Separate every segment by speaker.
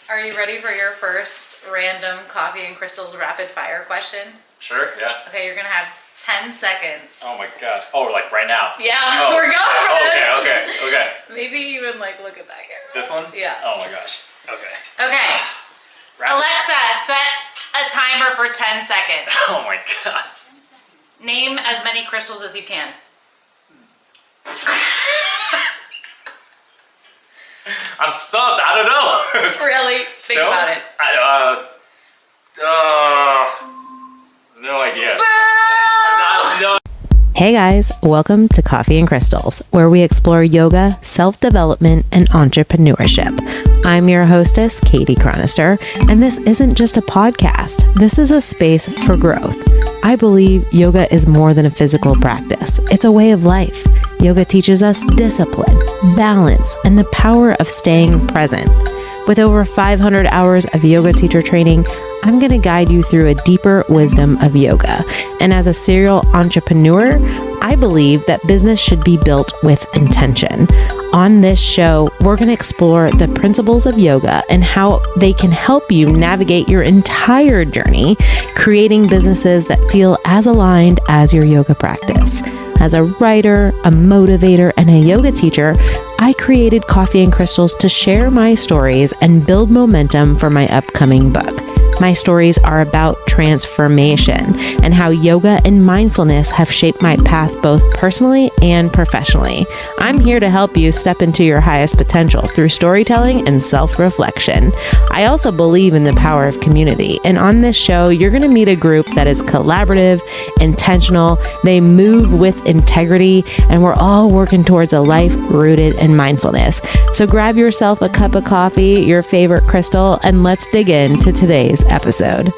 Speaker 1: Are you ready for your first random Coffee and Crystals rapid fire question?
Speaker 2: Sure, yeah.
Speaker 1: Okay, you're gonna have 10 seconds.
Speaker 2: Oh my god. Oh, like right now?
Speaker 1: Yeah, we're going for this.
Speaker 2: Okay.
Speaker 1: Maybe even like look at that camera.
Speaker 2: This one?
Speaker 1: Yeah.
Speaker 2: Oh my gosh. Okay.
Speaker 1: Okay. Alexa, set a timer for 10 seconds.
Speaker 2: Oh my god.
Speaker 1: Name as many crystals as you can.
Speaker 2: I'm stumped. I don't know.
Speaker 1: Really? Think about it.
Speaker 2: No idea.
Speaker 1: Boom!
Speaker 3: Hey guys, welcome to Coffee and Crystals, where we explore yoga, self-development, and entrepreneurship. I'm your hostess, Kadie Cronister, and this isn't just a podcast. This is a space for growth. I believe yoga is more than a physical practice. It's a way of life. Yoga teaches us discipline, balance, and the power of staying present. With over 500 hours of yoga teacher training, I'm going to guide you through a deeper wisdom of yoga. And as a serial entrepreneur, I believe that business should be built with intention. On this show, we're going to explore the principles of yoga and how they can help you navigate your entire journey, creating businesses that feel as aligned as your yoga practice. As a writer, a motivator, and a yoga teacher, I created Coffee and Crystals to share my stories and build momentum for my upcoming book. My stories are about transformation and how yoga and mindfulness have shaped my path both personally and professionally. I'm here to help you step into your highest potential through storytelling and self-reflection. I also believe in the power of community, and on this show, you're going to meet a group that is collaborative, intentional, they move with integrity, and we're all working towards a life rooted in mindfulness. So grab yourself a cup of coffee, your favorite crystal, and let's dig into today's episode.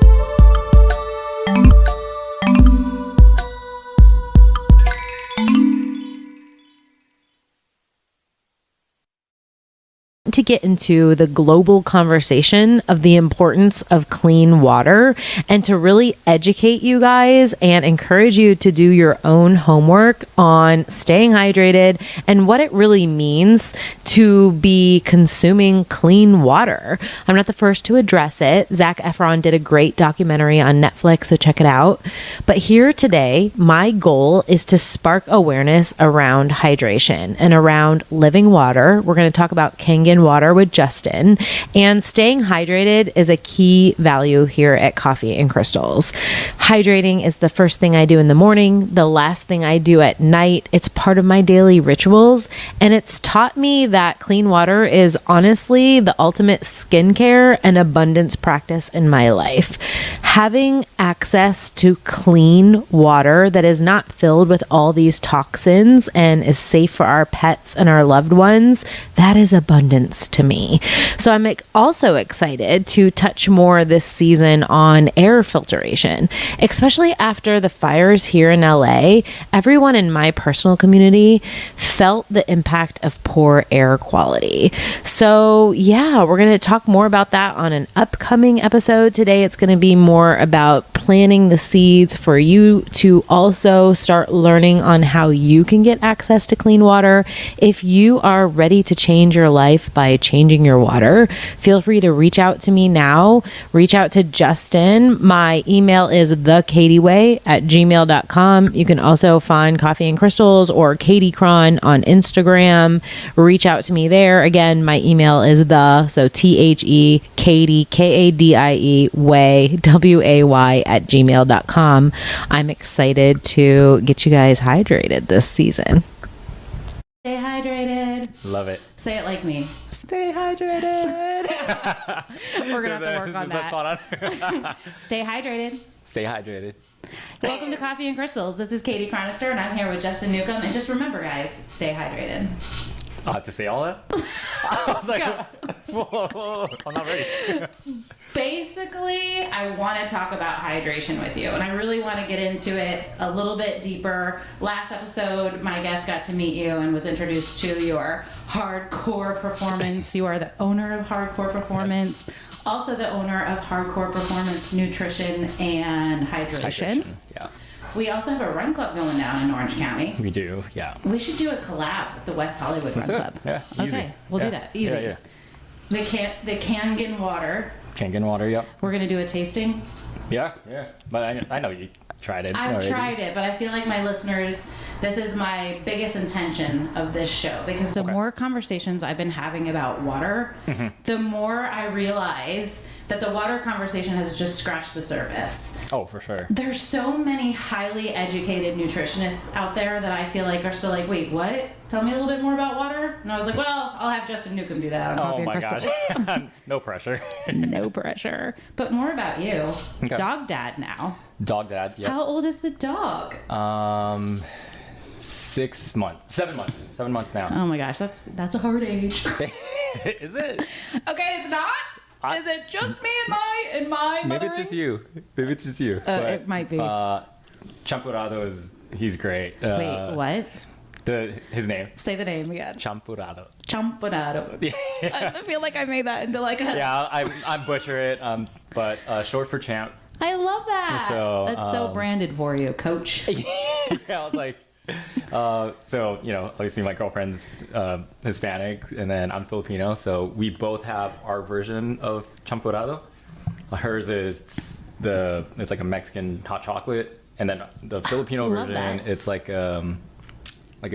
Speaker 3: To get into the global conversation of the importance of clean water and to really educate you guys and encourage you to do your own homework on staying hydrated and what it really means to be consuming clean water. I'm not the first to address it. Zac Efron did a great documentary on Netflix, so check it out. But here today, my goal is to spark awareness around hydration and around living water. We're going to talk about Kangen Water with Justin, and staying hydrated is a key value here at Coffee and Crystals. Hydrating is the first thing I do in the morning, the last thing I do at night. It's part of my daily rituals, and it's taught me that clean water is honestly the ultimate skincare and abundance practice in my life. Having access to clean water that is not filled with all these toxins and is safe for our pets and our loved ones, that is abundance to me. So I'm also excited to touch more this season on air filtration, especially after the fires here in LA. Everyone in my personal community felt the impact of poor air quality. So yeah, we're going to talk more about that on an upcoming episode. Today, it's going to be more about planting the seeds for you to also start learning on how you can get access to clean water. If you are ready to change your life by changing your water, feel free to reach out to me now. Reach out to Justin. My email is thekadieway@gmail.com. You can also find Coffee and Crystals or Kadie Cron on Instagram. Reach out to me there. Again, my email is Kadie, Kadie, way, WAY@gmail.com. I'm excited to get you guys hydrated this season. Stay hydrated.
Speaker 2: Love it.
Speaker 1: Say it like me.
Speaker 3: Stay hydrated. We're going to have to work on that. Stay hydrated.
Speaker 2: Stay hydrated.
Speaker 1: Welcome to Coffee and Crystals. This is Kadie Cronister, and I'm here with Justin Nucum. And just remember, guys, stay hydrated.
Speaker 2: I have to say all that? I was like, whoa, I'm not ready.
Speaker 1: Basically, I want to talk about hydration with you, and I really want to get into it a little bit deeper. Last episode, my guest got to meet you and was introduced to your Hardcore Performance. You are the owner of Hardcore Performance, also the owner of Hardcore Performance Nutrition and Hydration.
Speaker 2: Yeah.
Speaker 1: We also have a run club going down in Orange County.
Speaker 2: We do, yeah.
Speaker 1: We should do a collab with the West Hollywood Run Club.
Speaker 2: Yeah, easy.
Speaker 1: Okay, we'll do that. Easy.
Speaker 2: Yeah.
Speaker 1: the Kangen Water.
Speaker 2: Kangen Water, yep.
Speaker 1: We're gonna do a tasting.
Speaker 2: Yeah. But I know you tried it.
Speaker 1: I've
Speaker 2: already.
Speaker 1: tried it, but I feel like my listeners, this is my biggest intention of this show, because the more conversations I've been having about water, the more I realize that the water conversation has just scratched the surface.
Speaker 2: Oh, for sure.
Speaker 1: There's so many highly educated nutritionists out there that I feel like are still like, wait, what? Tell me a little bit more about water. And I was like, well, I'll have Justin Nucum do that on Coffee and Crystals.
Speaker 2: Gosh. No pressure.
Speaker 1: No pressure. But more about you.
Speaker 2: Okay.
Speaker 1: Dog dad now.
Speaker 2: Dog dad, yeah.
Speaker 1: How old is the dog?
Speaker 2: 6 months. 7 months. 7 months now.
Speaker 1: Oh my gosh, that's a hard age.
Speaker 2: Is it?
Speaker 1: Okay, it's not. Is it just me and my mothering?
Speaker 2: Maybe it's just you. Maybe it's just you. But,
Speaker 1: it might be.
Speaker 2: Champurrado he's great.
Speaker 1: Wait, what?
Speaker 2: His name.
Speaker 1: Say the name again.
Speaker 2: Champurrado.
Speaker 1: Champurrado. I feel like I made that into like a...
Speaker 2: Yeah, I butcher it, but short for champ.
Speaker 1: I love that.
Speaker 2: So,
Speaker 1: that's so branded for you, coach.
Speaker 2: Yeah, I was like, so, obviously my girlfriend's Hispanic, and then I'm Filipino, so we both have our version of champurrado. Hers is it's like a Mexican hot chocolate, and then the Filipino version,
Speaker 1: that.
Speaker 2: it's like a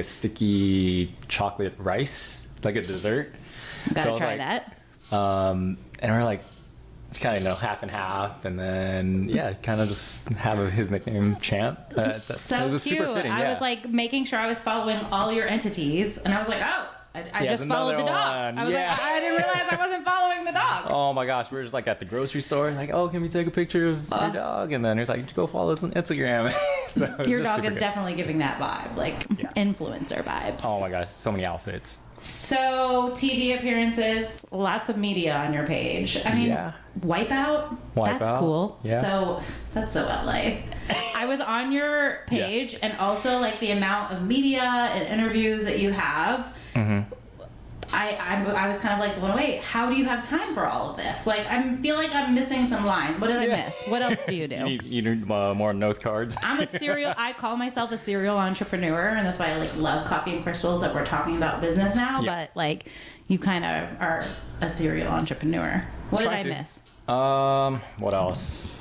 Speaker 2: sticky chocolate rice, like a dessert.
Speaker 1: Gotta try that.
Speaker 2: And we're like, it's kind of half and half, and then kind of just have his nickname Champ.
Speaker 1: So
Speaker 2: it was
Speaker 1: cute.
Speaker 2: super fitting,
Speaker 1: I was like making sure I was following all your entities, and I was like, oh, I just followed the dog. I was like, I didn't realize I wasn't following the dog.
Speaker 2: Oh my gosh, we were just like at the grocery store, like, oh, can we take a picture of your dog? And then he's like, go follow us on Instagram. So
Speaker 1: your dog is definitely giving that vibe, like influencer vibes.
Speaker 2: Oh my gosh, so many outfits.
Speaker 1: So TV appearances, lots of media on your page. I mean, Wipeout, that's cool. Yeah. So that's so LA. I was on your page, and also like the amount of media and interviews that you have. I was kind of like blown away. How do you have time for all of this? Like, I feel like I'm missing some line. What did I miss? What else do you do?
Speaker 2: You need more note cards.
Speaker 1: I call myself a serial entrepreneur, and that's why I like love Coffee and Crystals, that we're talking about business now. Yeah. But like, you kind of are a serial entrepreneur. What did I miss?
Speaker 2: What else?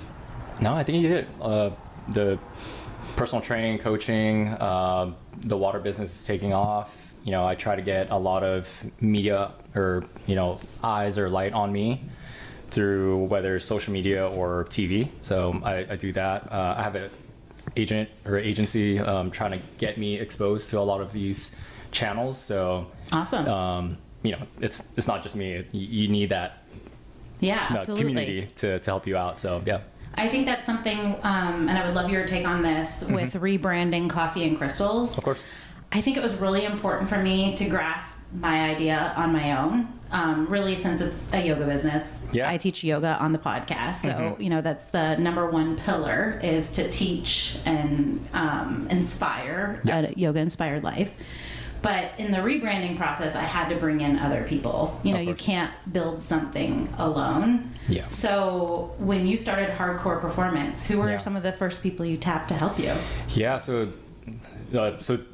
Speaker 2: No, I think you hit the personal training, coaching, the water business is taking off. I try to get a lot of media or, eyes or light on me through whether social media or TV. So I do that. I have an agent or agency trying to get me exposed to a lot of these channels. So
Speaker 1: awesome.
Speaker 2: It's not just me. You need that community to help you out. So yeah.
Speaker 1: I think that's something, and I would love your take on this with rebranding Coffee and Crystals.
Speaker 2: Of course.
Speaker 1: I think it was really important for me to grasp my idea on my own, really, since it's a yoga business. Yeah. I teach yoga on the podcast. So, that's the number one pillar, is to teach and inspire a yoga-inspired life. But in the rebranding process, I had to bring in other people. You can't build something alone. Yeah. So when you started Hardcore Performance, who were some of the first people you tapped to help you?
Speaker 2: Yeah, so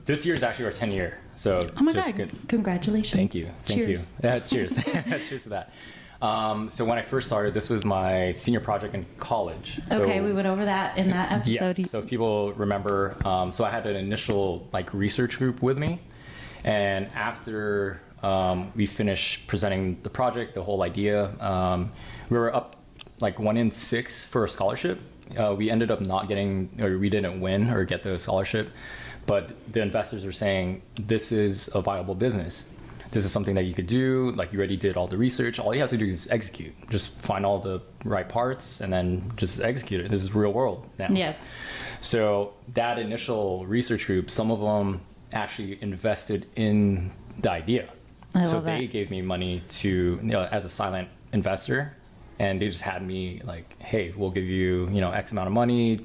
Speaker 2: this year is actually our 10th year. So
Speaker 1: oh my God, good. Congratulations.
Speaker 2: Thank you.
Speaker 1: Cheers.
Speaker 2: Yeah, cheers. Cheers to that. So when I first started, this was my senior project in college.
Speaker 1: Okay, we went over that in that episode.
Speaker 2: Yeah, so if people remember, so I had an initial research group with me. And after we finished presenting the project, the whole idea, we were up 1 in 6 for a scholarship. We ended up not getting, or we didn't win or get the scholarship. But the investors are saying, this is a viable business. This is something that you could do. You already did all the research. All you have to do is execute. Just find all the right parts and then just execute it. This is real world now. Yeah. So that initial research group, some of them actually invested in the idea. So they gave me money to, as a silent investor. And they just had me hey, we'll give you, X amount of money,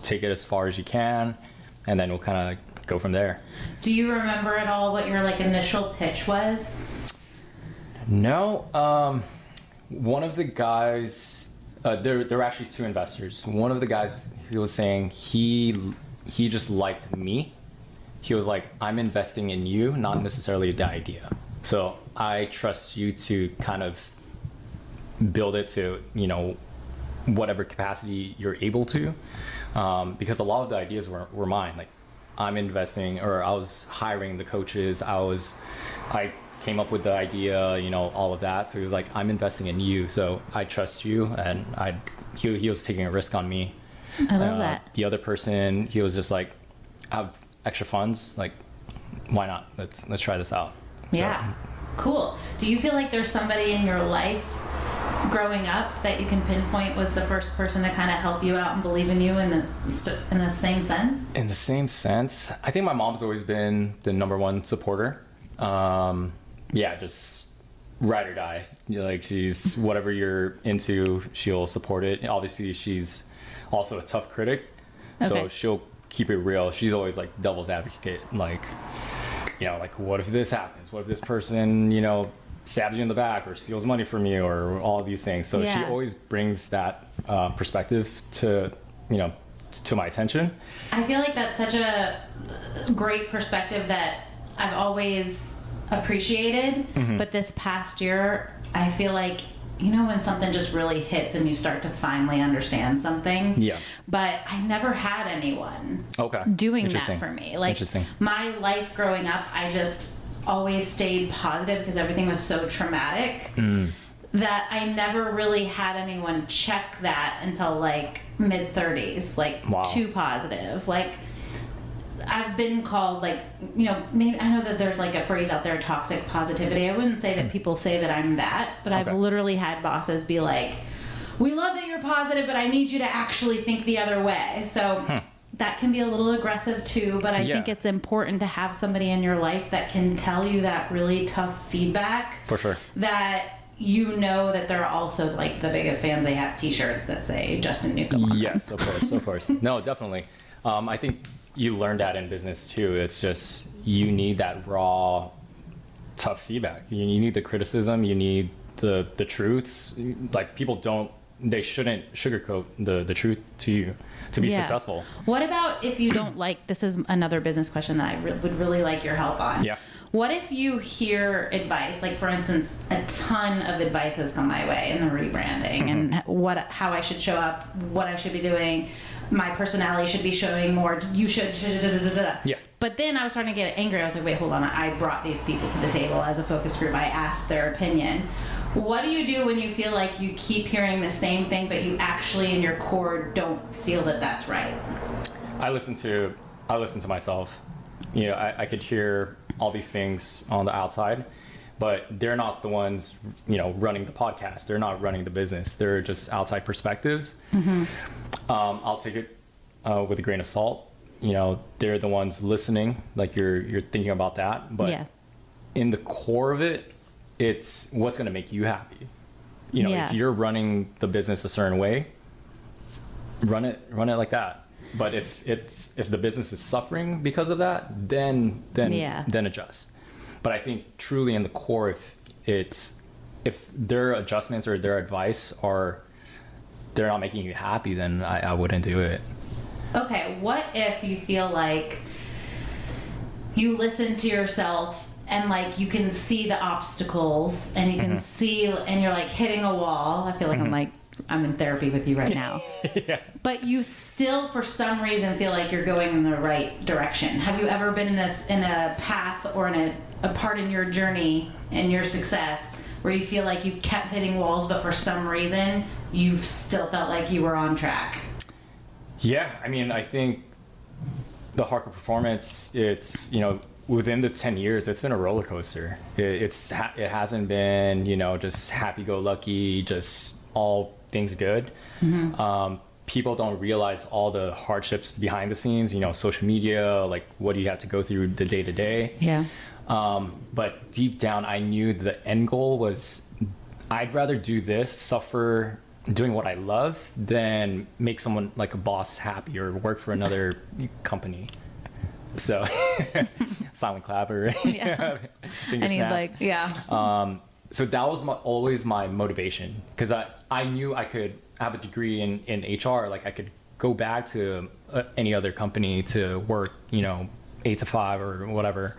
Speaker 2: take it as far as you can, and then we'll kind of go from there.
Speaker 1: Do you remember at all what your initial pitch was?
Speaker 2: No. One of the guys, there were actually 2 investors. One of the guys, he was saying he just liked me. He was like, I'm investing in you, not necessarily the idea. So I trust you to kind of build it to, whatever capacity you're able to. Because a lot of the ideas were mine. Like I'm investing, or I was hiring the coaches. I came up with the idea, all of that. So he was like, I'm investing in you. So I trust you. And he was taking a risk on me.
Speaker 1: I love that.
Speaker 2: The other person, he was just like, I have extra funds. Like, why not? Let's try this out.
Speaker 1: Yeah. Cool. Do you feel like there's somebody in your life growing up that you can pinpoint was the first person to kind of help you out and believe in you in the same sense?
Speaker 2: In the same sense, I think my mom's always been the number one supporter. Just ride or die. Like she's whatever you're into, she'll support it. Obviously, she's also a tough critic, so she'll keep it real. She's always like devil's advocate, like what if this happens? What if this person, stabs you in the back or steals money from you or all these things. So she always brings that perspective to my attention.
Speaker 1: I feel like that's such a great perspective that I've always appreciated. But this past year, I feel like, when something just really hits and you start to finally understand something.
Speaker 2: Yeah.
Speaker 1: But I never had anyone doing that for me. Like my life growing up, I just always stayed positive because everything was so traumatic that I never really had anyone check that until like mid 30s, like too positive. Like I've been called like, maybe I know that there's like a phrase out there, toxic positivity. I wouldn't say that people say that I'm that, but I've literally had bosses be like, we love that you're positive, but I need you to actually think the other way. So that can be a little aggressive too, but I think it's important to have somebody in your life that can tell you that really tough feedback.
Speaker 2: For sure.
Speaker 1: That that they're also like the biggest fans. They have t-shirts that say Justin Nucum on
Speaker 2: Yes,
Speaker 1: them.
Speaker 2: of course. No, definitely. I think you learn that in business too. It's just, you need that raw, tough feedback. You need the criticism. You need the truths. Like they shouldn't sugarcoat the truth to you to be successful.
Speaker 1: What about if you don't this is another business question that I would really like your help on.
Speaker 2: Yeah.
Speaker 1: What if you hear advice, like for instance, a ton of advice has come my way in the rebranding and how I should show up, what I should be doing, my personality should be showing more, you should
Speaker 2: Yeah.
Speaker 1: But then I was starting to get angry. I was like, wait, hold on. I brought these people to the table as a focus group. I asked their opinion. What do you do when you feel like you keep hearing the same thing, but you actually in your core don't feel that that's right?
Speaker 2: I listen to myself. I could hear all these things on the outside, but they're not the ones, running the podcast. They're not running the business. They're just outside perspectives. I'll take it with a grain of salt. They're the ones listening, like you're thinking about that. But in the core of it, it's what's going to make you happy. If you're running the business a certain way, run it like that. But if the business is suffering because of that, then adjust. But I think truly in the core, if their adjustments or their advice they're not making you happy, then I wouldn't do it.
Speaker 1: Okay, what if you feel like you listen to yourself and like you can see the obstacles and you can see and you're like hitting a wall? I feel like I'm in therapy with you right now.
Speaker 2: Yeah.
Speaker 1: But you still, for some reason, feel like you're going in the right direction. Have you ever been in a path or in a part in your journey and your success where you feel like you kept hitting walls, but for some reason you still felt like you were on track?
Speaker 2: Yeah, I think the hardcore performance, it's within the 10 years, it's been a roller coaster. It hasn't been just happy-go-lucky, just all things good. People don't realize all the hardships behind the scenes, social media, like what do you have to go through the day to day.
Speaker 1: Yeah.
Speaker 2: But deep down, I knew the end goal was I'd rather do this, suffer doing what I love, than make someone like a boss happy or work for another company. So silent clapper.
Speaker 1: Yeah.
Speaker 2: Finger snaps. So that was always my motivation, because I knew I could have a degree in HR. Like I could go back to any other company to work, 8 to 5 or whatever,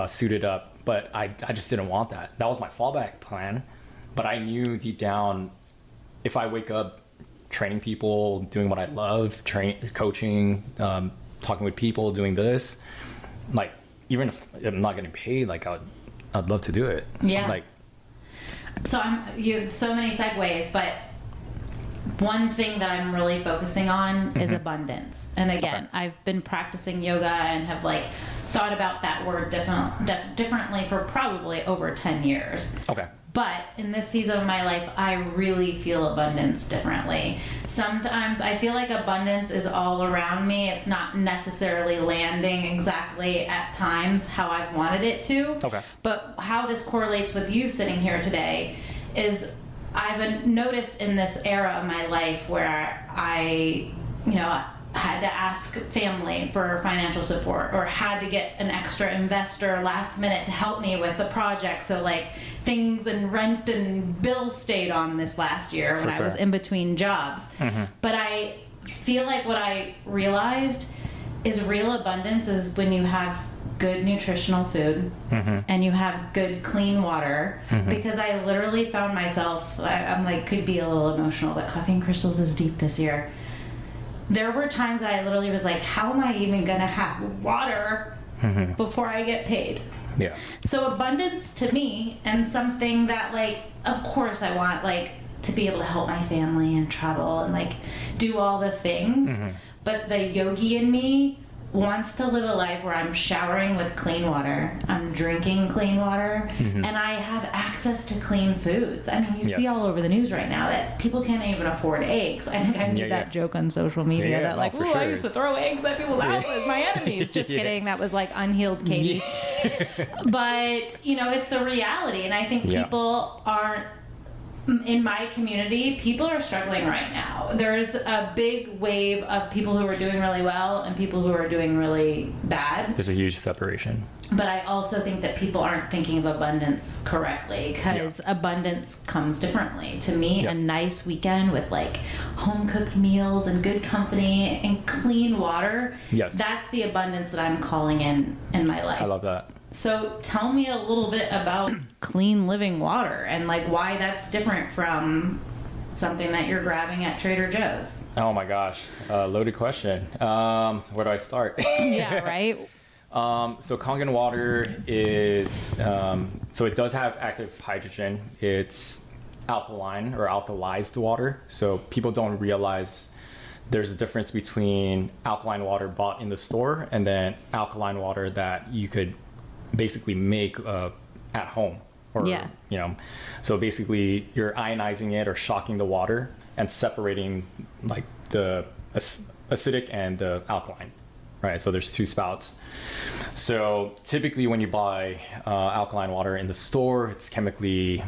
Speaker 2: suited up. but I just didn't want that. That was my fallback plan. But I knew deep down, if I wake up training people, doing what I love, coaching, talking with people, doing this, like, even if I'm not getting paid, like, I'd love to do it.
Speaker 1: Yeah.
Speaker 2: Like,
Speaker 1: so you have so many segues, but one thing that I'm really focusing on is abundance. And again, I've been practicing yoga and have like thought about that word differently for probably over 10 years.
Speaker 2: okay.
Speaker 1: But in this season of my life, I really feel abundance differently. Sometimes I feel like abundance is all around me. It's not necessarily landing exactly at times how I've wanted it to.
Speaker 2: Okay.
Speaker 1: But how this correlates with you sitting here today is I've noticed in this era of my life where I, had to ask family for financial support or had to get an extra investor last minute to help me with the project. So like things and rent and bills stayed on this last year when I was in between jobs. But I feel like what I realized is real abundance is when you have good nutritional food and you have good clean water, because I literally found myself, I'm like, could be a little emotional, but Coffee and Crystals is deep this year. There were times that I literally was like, how am I even gonna have water before I get paid?
Speaker 2: Yeah.
Speaker 1: So abundance to me, and something that like, of course I want like to be able to help my family and travel and like do all the things, but the yogi in me wants to live a life where I'm showering with clean water, I'm drinking clean water, and I have access to clean foods. I mean, you see all over the news right now that people can't even afford eggs. I think I made that joke on social media that like, oh, I used to throw eggs at people's houses, my enemies. Just kidding. That was like unhealed Kadie. But, it's the reality. And I think people aren't, in my community, people are struggling right now. There's a big wave of people who are doing really well and people who are doing really bad.
Speaker 2: There's a huge separation.
Speaker 1: But I also think that people aren't thinking of abundance correctly, because abundance comes differently. To me, a nice weekend with like home cooked meals and good company and clean water, that's the abundance that I'm calling in my life.
Speaker 2: I love that.
Speaker 1: So tell me a little bit about clean living water and like why that's different from something that you're grabbing at Trader Joe's.
Speaker 2: Oh my gosh, loaded question. Where do I start?
Speaker 1: Yeah, right.
Speaker 2: So Kangen water is, so it does have active hydrogen. It's alkaline or alkalized water. So people don't realize there's a difference between alkaline water bought in the store and then alkaline water that you could basically make at home, or so basically you're ionizing it or shocking the water and separating like the acidic and the alkaline, right? So there's two spouts. So typically when you buy alkaline water in the store, it's chemically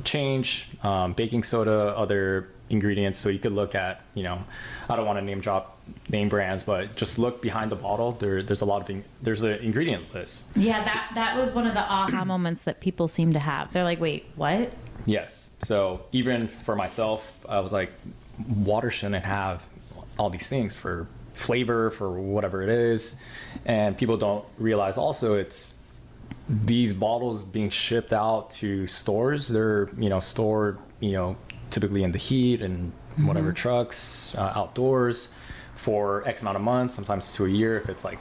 Speaker 2: changed, baking soda, other ingredients. So you could look at, I don't want to name brands, but just look behind the bottle. There's a lot of there's an ingredient list.
Speaker 1: Yeah, that was one of the aha moments that people seem to have. They're like, wait, what?
Speaker 2: Yes. So even for myself, I was like, water shouldn't have all these things for flavor, for whatever it is. And people don't realize also it's these bottles being shipped out to stores. They're, stored, typically in the heat and whatever trucks, outdoors for X amount of months, sometimes to a year if it's like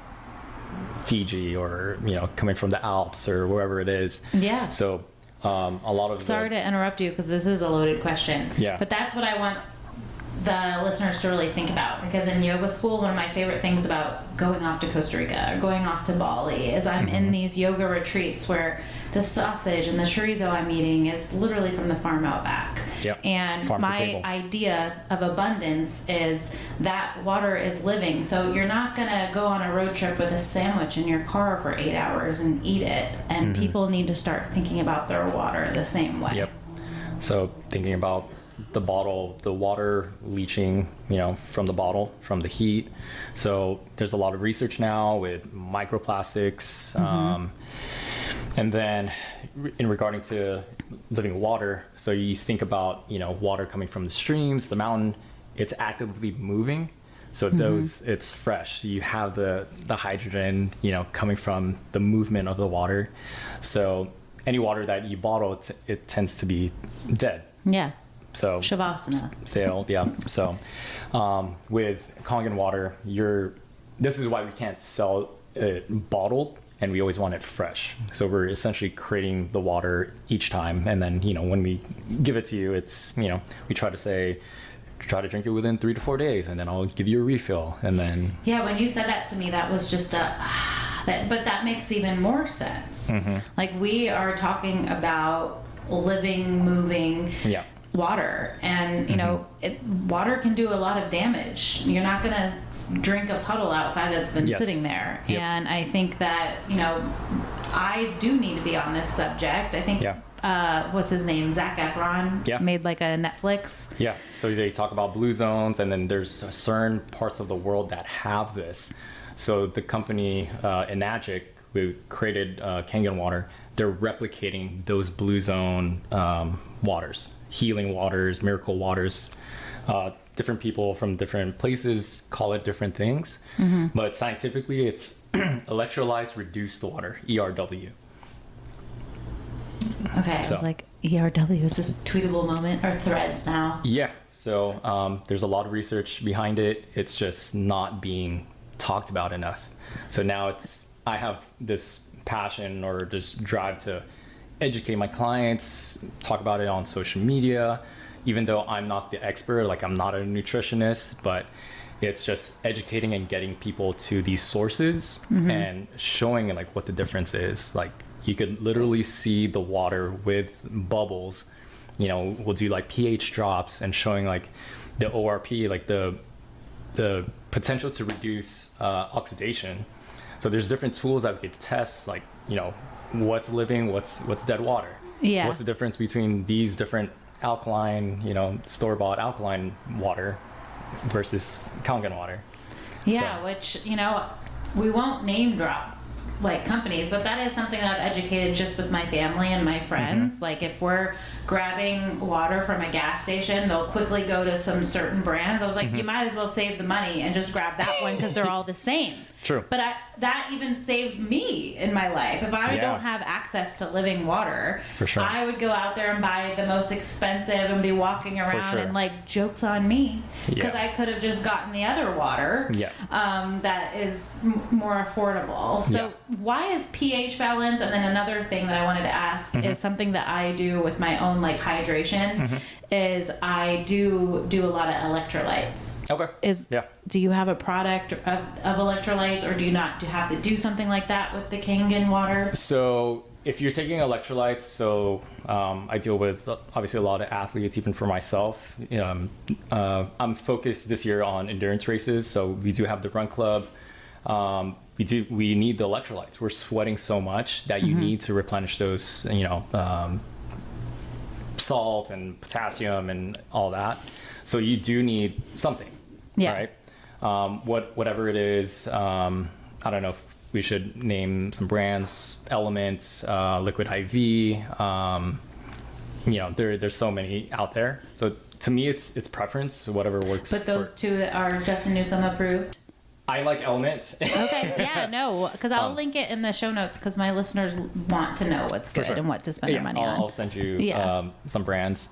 Speaker 2: Fiji or, coming from the Alps or wherever it is.
Speaker 1: Yeah.
Speaker 2: So a lot of
Speaker 1: Sorry to interrupt you because this is a loaded question.
Speaker 2: Yeah.
Speaker 1: But that's what I want the listeners to really think about, because in yoga school, one of my favorite things about going off to Costa Rica or going off to Bali is I'm in these yoga retreats where the sausage and the chorizo I'm eating is literally from the farm out back.
Speaker 2: Yep.
Speaker 1: And
Speaker 2: Farm to
Speaker 1: my
Speaker 2: table.
Speaker 1: idea of abundance is that water is living. So you're not going to go on a road trip with a sandwich in your car for 8 hours and eat it. And people need to start thinking about their water the same way.
Speaker 2: Yep. So thinking about the bottle, the water leaching, from the bottle, from the heat. So there's a lot of research now with microplastics. And then in regarding to living water, so you think about, water coming from the streams, the mountain, it's actively moving. So those, it's fresh. You have the hydrogen, coming from the movement of the water. So any water that you bottle, it tends to be dead.
Speaker 1: Yeah.
Speaker 2: So
Speaker 1: Shavasana.
Speaker 2: Stale, yeah. So with Kangen water, this is why we can't sell it bottled, and we always want it fresh. So we're essentially creating the water each time, and then when we give it to you, it's we try to drink it within 3 to 4 days, and then I'll give you a refill, and then
Speaker 1: Yeah, when you said that to me, that was just but that makes even more sense. Like, we are talking about living, moving water, and water can do a lot of damage. You're not gonna drink a puddle outside that's been sitting there.
Speaker 2: Yep.
Speaker 1: And I think that eyes do need to be on this subject. I think what's his name, Zac Efron, made like a Netflix.
Speaker 2: Yeah, so they talk about blue zones, and then there's certain parts of the world that have this. So the company Enagic, who created Kangen Water, they're replicating those blue zone waters, healing waters, miracle waters. Different people from different places call it different things, but scientifically it's electrolyzed reduced water, ERW.
Speaker 1: Okay, I was like, ERW, is this a tweetable moment or threads now?
Speaker 2: Yeah, so there's a lot of research behind it. It's just not being talked about enough. So now I have this passion or this drive to educate my clients, talk about it on social media, even though I'm not the expert, like I'm not a nutritionist, but it's just educating and getting people to these sources and showing like what the difference is. Like, you could literally see the water with bubbles. We'll do like pH drops and showing like the ORP, like the potential to reduce oxidation. So there's different tools that we could test, like, what's living, what's dead water.
Speaker 1: Yeah.
Speaker 2: What's the difference between these different alkaline, store-bought alkaline water versus Kangen water.
Speaker 1: Yeah,
Speaker 2: So,
Speaker 1: which, we won't name drop like companies, but that is something that I've educated just with my family and my friends. Like, if we're grabbing water from a gas station, they'll quickly go to some certain brands. I was like, you might as well save the money and just grab that one because they're all the same.
Speaker 2: True.
Speaker 1: But that even saved me in my life. If I don't have access to living water,
Speaker 2: For sure.
Speaker 1: I would go out there and buy the most expensive and be walking around
Speaker 2: sure.
Speaker 1: and like, joke's on me, because I could have just gotten the other water that is more affordable. So why is pH balance? And then another thing that I wanted to ask is something that I do with my own like hydration is I do a lot of electrolytes.
Speaker 2: Okay.
Speaker 1: Do you have a product of electrolytes, or do you not have to do something like that with the Kangen water?
Speaker 2: So if you're taking electrolytes, I deal with obviously a lot of athletes, even for myself. I'm focused this year on endurance races, so we do have the run club. We need the electrolytes. We're sweating so much that you need to replenish those, salt and potassium and all that. So you do need something, right? Whatever it is, I don't know if we should name some brands, Elements, Liquid IV. There's so many out there. So to me, it's preference, whatever works.
Speaker 1: But those two that are Justin Nucum approved?
Speaker 2: I like Elements.
Speaker 1: Okay, because I'll link it in the show notes, because my listeners want to know what's good and what to spend their money on.
Speaker 2: I'll send you some brands,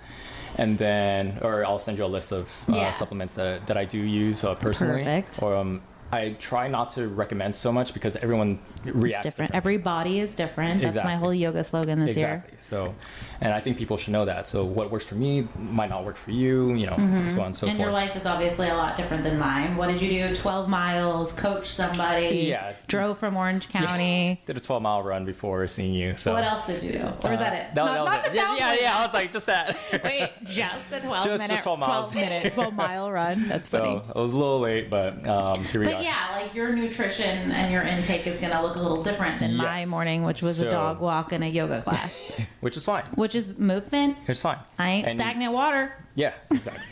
Speaker 2: and then, or I'll send you a list of supplements that I do use personally.
Speaker 1: Perfect.
Speaker 2: Or I try not to recommend so much because everyone reacts different.
Speaker 1: Every body is different. That's my whole yoga slogan this year.
Speaker 2: So, and I think people should know that. So what works for me might not work for you, so on and so forth.
Speaker 1: And your life is obviously a lot different than mine. What did you do? 12 miles, coached somebody, drove from Orange County.
Speaker 2: Did a 12-mile run before seeing you. So
Speaker 1: what else did you do? Or was that it?
Speaker 2: That was it. Yeah, I was like, just that.
Speaker 1: Wait, just a 12 mile run? That's funny.
Speaker 2: So I was a little late, but here we go.
Speaker 1: Yeah, like your nutrition and your intake is going to look a little different than my morning, which was a dog walk and a yoga class.
Speaker 2: Which is fine.
Speaker 1: Which is movement.
Speaker 2: It's fine.
Speaker 1: I ain't stagnant water.
Speaker 2: Yeah, exactly.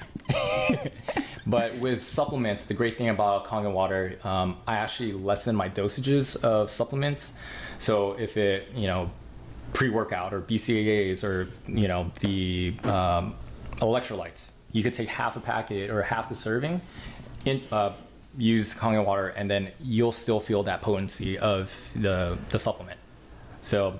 Speaker 2: But with supplements, the great thing about Kangen water, I actually lessen my dosages of supplements. So if it, pre-workout or BCAAs or, the use Kangen water, and then you'll still feel that potency of the supplement. So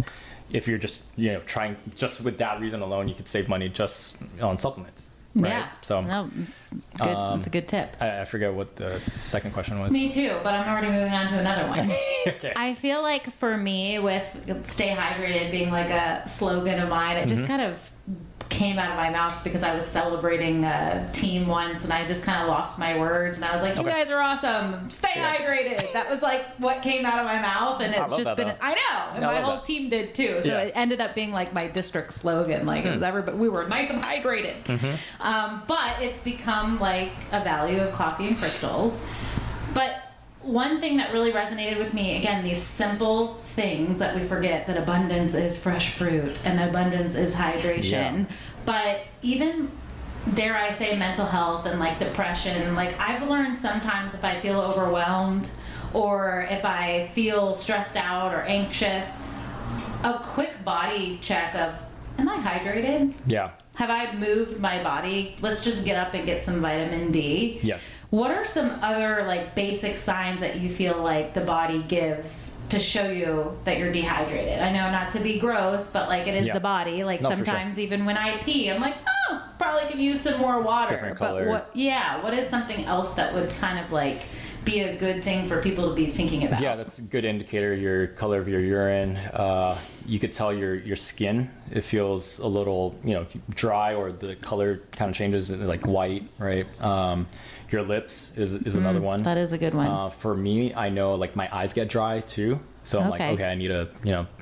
Speaker 2: if you're just, trying just with that reason alone, you could save money just on supplements. Right?
Speaker 1: Yeah.
Speaker 2: So
Speaker 1: no, it's good. It's a good tip.
Speaker 2: I forget what the second question was.
Speaker 1: Me too, but I'm already moving on to another one.
Speaker 2: Okay.
Speaker 1: I feel like for me, with stay hydrated being like a slogan of mine, it just kind of came out of my mouth because I was celebrating a team once and I just kind of lost my words and I was like, you guys are awesome. Stay hydrated. That was like what came out of my mouth, and it's just been, I know, and my whole team did too. So it ended up being like my district slogan. Like it was everybody, we were nice and hydrated. But it's become like a value of coffee and crystals. But one thing that really resonated with me, again, these simple things that we forget, that abundance is fresh fruit and abundance is hydration. But even, dare I say, mental health and like depression, like I've learned sometimes if I feel overwhelmed or if I feel stressed out or anxious, a quick body check of, am I hydrated?
Speaker 2: Yeah.
Speaker 1: Have I moved my body? Let's just get up and get some vitamin D.
Speaker 2: Yes.
Speaker 1: What are some other like basic signs that you feel like the body gives to show you that you're dehydrated? I know not to be gross, but like it is the body. Like sometimes even when I pee, I'm like, oh, probably could use some more water.
Speaker 2: Different color.
Speaker 1: But what is something else that would kind of like be a good thing for people to be thinking about?
Speaker 2: Yeah, that's a good indicator. Your color of your urine. You could tell your skin. It feels a little, dry, or the color kind of changes, like white, right? Your lips is another one.
Speaker 1: That is a good one.
Speaker 2: For me, I know like my eyes get dry too. So I'm like, okay, I need to,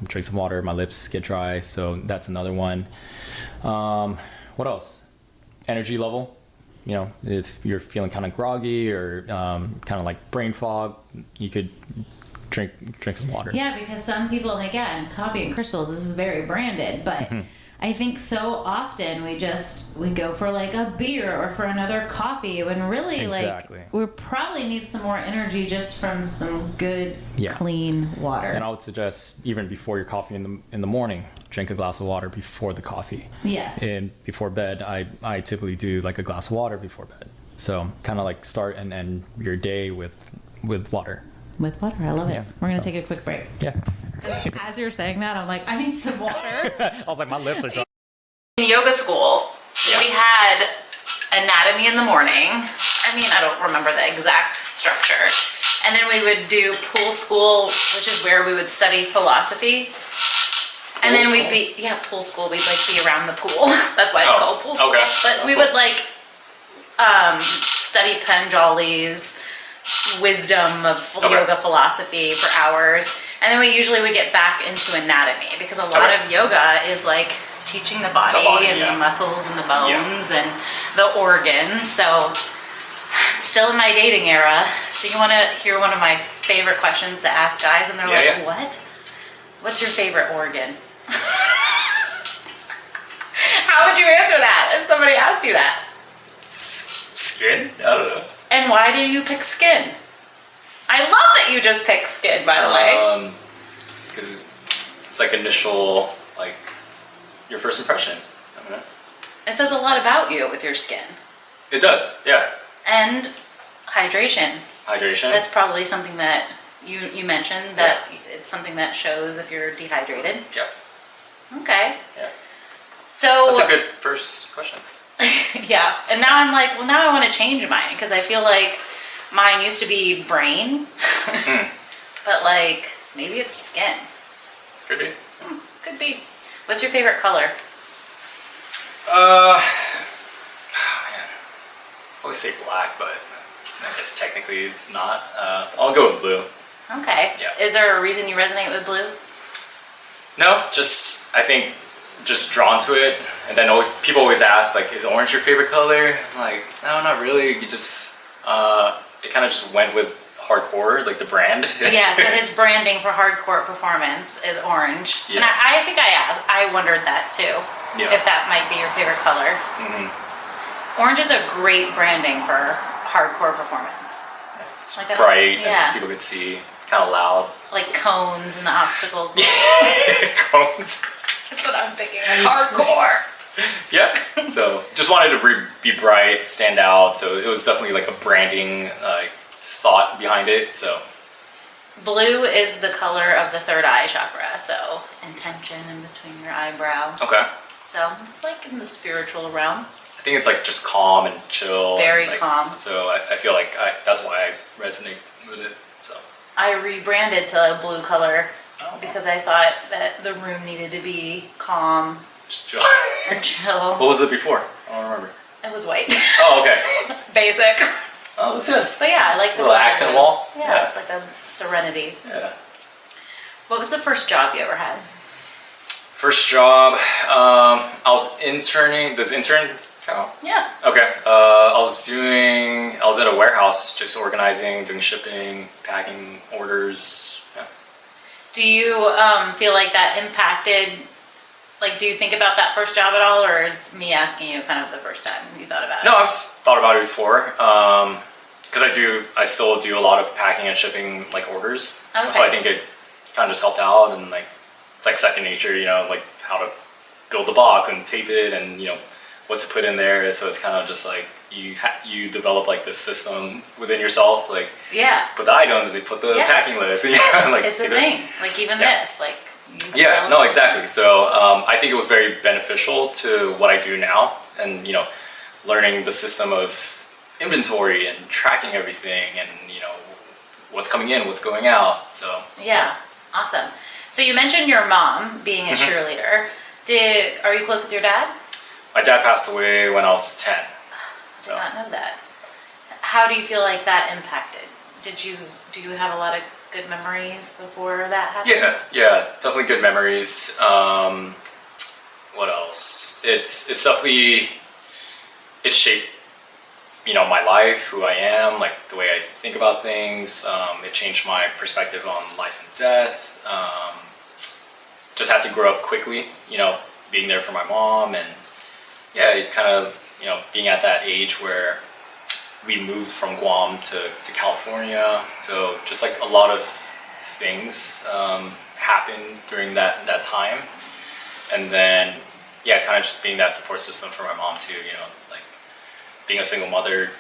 Speaker 2: drink some water. My lips get dry. So that's another one. What else? Energy level. If you're feeling kind of groggy or kind of like brain fog, you could drink some water.
Speaker 1: Yeah, because some people, and again, coffee and crystals, this is very branded, but I think so often we go for like a beer or for another coffee when really like we probably need some more energy just from some good clean water.
Speaker 2: And I would suggest even before your coffee in the morning, drink a glass of water before the coffee.
Speaker 1: Yes.
Speaker 2: And before bed, I typically do like a glass of water before bed. So kind of like start and end your day with water.
Speaker 1: With water, I love it.
Speaker 2: Yeah,
Speaker 1: We're going to take a quick break.
Speaker 2: Yeah.
Speaker 1: As you're saying that, I'm like, I need some water.
Speaker 2: I was like, my lips are dry.
Speaker 1: In yoga school, we had anatomy in the morning. I mean, I don't remember the exact structure. And then we would do pool school, which is where we would study philosophy. And then we'd be, pool school. We'd like be around the pool. That's why it's called pool school. Okay. But we would like study Panjali's wisdom of yoga philosophy for hours. And then we usually would get back into anatomy because a lot of yoga is like teaching the body and the muscles and the bones and the organs. So still in my dating era. So you want to hear one of my favorite questions to ask guys, and they're like, what? What's your favorite organ? How would you answer that if somebody asked you that?
Speaker 4: Skin? I don't know.
Speaker 1: And why do you pick skin? I love that you just pick skin, by the way.
Speaker 4: Because it's like initial, like, your first impression. I don't know.
Speaker 1: It says a lot about you with your skin.
Speaker 4: It does, yeah.
Speaker 1: And hydration.
Speaker 4: Hydration.
Speaker 1: That's probably something that you mentioned, that it's something that shows if you're dehydrated.
Speaker 4: Yeah.
Speaker 1: Okay.
Speaker 4: Yeah.
Speaker 1: So
Speaker 4: that's a good first question.
Speaker 1: yeah. And now I'm like, well, now I want to change mine because I feel like mine used to be brain, but like maybe it's skin.
Speaker 4: Could be.
Speaker 1: Could be. What's your favorite color?
Speaker 4: Man. I always say black, but I guess technically it's not. I'll go with blue.
Speaker 1: Okay.
Speaker 4: Yeah.
Speaker 1: Is there a reason you resonate with blue?
Speaker 4: No, just, I think, just drawn to it. And then people always ask, like, is orange your favorite color? I'm like, no, not really. You just, it kind of just went with hardcore, like the brand.
Speaker 1: Yeah, so his branding for hardcore performance is orange. Yeah. And I think I wondered that too, if that might be your favorite color. Orange is a great branding for hardcore performance.
Speaker 4: It's like bright, and people could see, kind of loud.
Speaker 1: Like cones in the obstacle course.
Speaker 4: Cones.
Speaker 1: That's what I'm thinking. Hardcore.
Speaker 4: Yeah. So just wanted to be bright, stand out. So it was definitely like a branding thought behind it. So
Speaker 1: Blue is the color of the third eye chakra, so intention in between your eyebrow.
Speaker 4: okay,
Speaker 1: So like in the spiritual realm.
Speaker 4: I think it's like just calm and chill.
Speaker 1: Very
Speaker 4: and, like,
Speaker 1: calm.
Speaker 4: So I feel like that's why I resonate with it. So
Speaker 1: I rebranded to a blue color because I thought that the room needed to be calm
Speaker 4: just chill.
Speaker 1: and chill.
Speaker 4: What was it before? I don't remember.
Speaker 1: It was white.
Speaker 4: Oh, okay.
Speaker 1: Basic.
Speaker 4: Oh, that's it.
Speaker 1: But yeah, I like the
Speaker 4: Little
Speaker 1: black
Speaker 4: accent
Speaker 1: blue.
Speaker 4: wall?
Speaker 1: Yeah,
Speaker 4: Yeah.
Speaker 1: it's like a serenity.
Speaker 4: Yeah.
Speaker 1: What was the first job you ever had?
Speaker 4: First job, I was interning. Does intern count?
Speaker 1: Yeah.
Speaker 4: Okay. I was at a warehouse, just organizing, doing shipping, packing orders. Yeah.
Speaker 1: Do you feel like that impacted, like, do you think about that first job at all, or is me asking you kind of the first time you thought about it?
Speaker 4: No, I've thought about it before. Because I still do a lot of packing and shipping, like, orders.
Speaker 1: Okay.
Speaker 4: So I think it kind of just helped out, and like it's like second nature, like how to build the box and tape it, and what to put in there. So it's kind of just like you develop like this system within yourself, like
Speaker 1: Yeah.
Speaker 4: put the items, they put the
Speaker 1: Yeah.
Speaker 4: packing list, like
Speaker 1: It's a thing. Like even
Speaker 4: Yeah.
Speaker 1: this, like.
Speaker 4: Yeah, no, exactly. So I think it was very beneficial to what I do now, and learning the system of inventory and tracking everything, and what's coming in, what's going out. So
Speaker 1: Yeah. Awesome. So you mentioned your mom being a
Speaker 4: Mm-hmm.
Speaker 1: cheerleader. Are you close with your dad?
Speaker 4: my dad passed away when I was 10.
Speaker 1: I
Speaker 4: So
Speaker 1: did not know that. How do you feel like that impacted? Do you have a lot of good memories before that happened?
Speaker 4: yeah, definitely good memories. What else? It's definitely it shaped my life, who I am, like the way I think about things. It changed my perspective on life and death. Just had to grow up quickly, being there for my mom, and it kind of being at that age where we moved from Guam to California. So just like a lot of things happened during that time, and then kind of just being that support system for my mom too. Like being a single mother,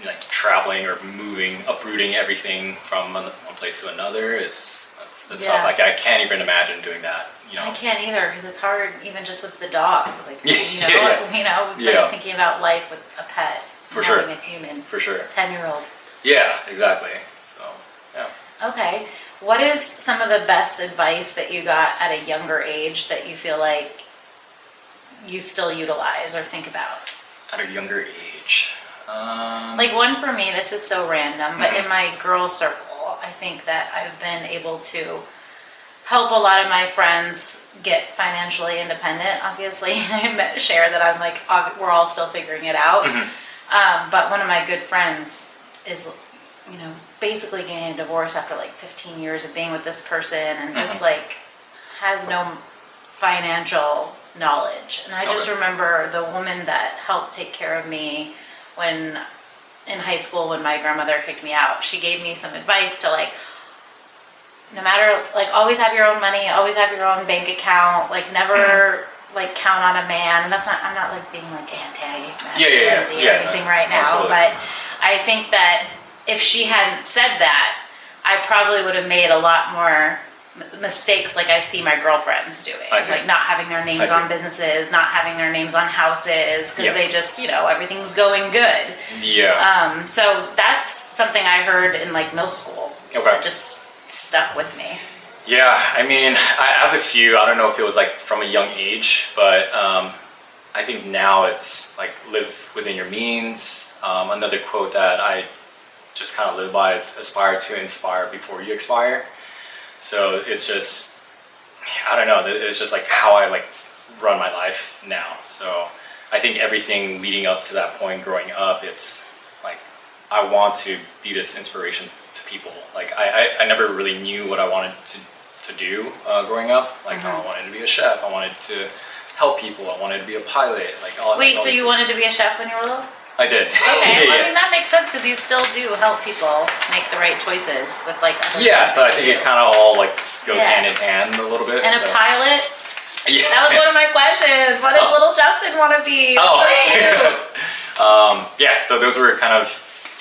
Speaker 4: like traveling or moving, uprooting everything from one place to another that's tough. Like I can't even imagine doing that.
Speaker 1: I can't either, because it's hard even just with the dog. Like
Speaker 4: Yeah.
Speaker 1: thinking about life with a pet,
Speaker 4: For
Speaker 1: and
Speaker 4: sure.
Speaker 1: having a human,
Speaker 4: For sure.
Speaker 1: 10-year-old.
Speaker 4: Yeah, exactly. So yeah.
Speaker 1: Okay, what is some of the best advice that you got at a younger age that you feel like you still utilize or think about?
Speaker 4: At a younger age.
Speaker 1: Like one for me, this is so random, but in my girl circle, I think that I've been able to help a lot of my friends get financially independent. Obviously, I share that I'm like, we're all still figuring it out. But one of my good friends is, basically getting a divorce after like 15 years of being with this person, and just like has no financial knowledge. And I just remember the woman that helped take care of me when in high school, when my grandmother kicked me out. She gave me some advice to like, no matter, like, always have your own money, always have your own bank account, like never like count on a man. And I'm not like being like anti-masculinity or anything right now,
Speaker 4: absolutely.
Speaker 1: but I think that if she hadn't said that, I probably would have made a lot more mistakes like I see my girlfriends doing. Like not having their names on businesses, not having their names on houses, because they just, everything's going good.
Speaker 4: Yeah.
Speaker 1: So that's something I heard in like middle school.
Speaker 4: Okay.
Speaker 1: That just stuck with me.
Speaker 4: Yeah, I mean, I have a few. I don't know if it was like from a young age, but I think now it's like live within your means. Another quote that I just kind of live by is aspire to inspire before you expire. So it's just, I don't know, it's just like how I like run my life now. So I think everything leading up to that point growing up, it's like I want to be this inspiration to people. Like I never really knew what I wanted to do growing up. Like I wanted to be a chef. I wanted to help people. I wanted to be a pilot.
Speaker 1: Wait, so you wanted to be a chef when you were little?
Speaker 4: I did.
Speaker 1: Okay, well, I mean that makes sense because you still do help people make the right choices with like.
Speaker 4: So I think it kind of all like goes hand in hand a little bit.
Speaker 1: And a pilot.
Speaker 4: Yeah.
Speaker 1: That was one of my questions. What did little Justin want to be?
Speaker 4: So those were kind of